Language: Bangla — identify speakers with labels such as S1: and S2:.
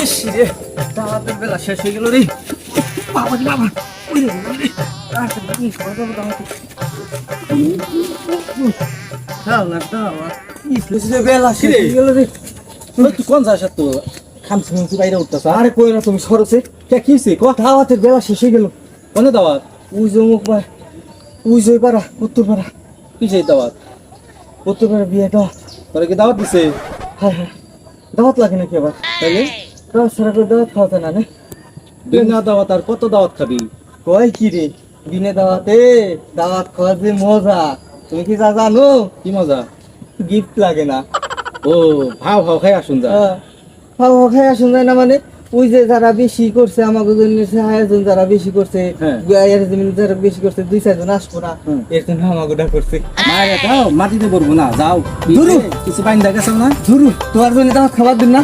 S1: ইস রে, দাওয়াতের বেলা শেষ হয়ে গেল রে। বাবা রে বাবা, ওই রে রে, কি করবো দাওয়াতে? দাওয়াত, ইস রে বেলা শেষ হয়ে গেল রে।
S2: তুই কোন যাস তো খামছি খামছি বাইরে উঠতেছ?
S1: আরে কই না তুমি সরছে,
S2: কে কি হইছে ক?
S1: দাওয়াতের বেলা শেষ হয়ে গেল।
S2: কোনে দাওয়াত?
S1: ওই যে মুখ পায়, ওই যে পাড়া, উত্তর পাড়া,
S2: কিসের দাওয়াত?
S1: উত্তর পাড়া বিয়ে দাওয়াত।
S2: তোরা কি দাওয়াত দিছে?
S1: হ্যাঁ হ্যাঁ, দাওয়াত লাগে নাকি আবার?
S2: তাইলে
S1: দাওয়াত ছাড়া করে দাওয়াত খাওয়া যায় না রে।
S2: বিনা দাওয়াত আর কত দাওয়াত খাবি?
S1: কয় কি রে, বিনে দাওয়াতে দাওয়াত খাওয়ার যে মজা তুমি কি জানো?
S2: কি মজা?
S1: গিফট লাগে না।
S2: ও ভাও ভাও খাই আসুন যা।
S1: খাওয়া খাই আসুন যায় না মানে ওই যে যারা বেশি করছে আমাকে জন্য আয়োজন, যারা বেশি করছে
S2: হ্যাঁ।
S1: এর জন্য যারা বেশি করছে 2-4 জন আসবো না,
S2: হুম।
S1: এর জন্য আমাকে ওটা করছে।
S2: মায়ের দাও মাটিতে পড়বো না, যাও
S1: ধুরু।
S2: কিছু পাইন দেখা না।
S1: ধুরু, তোমার জন্য দাওয়াত খাবার দিন না।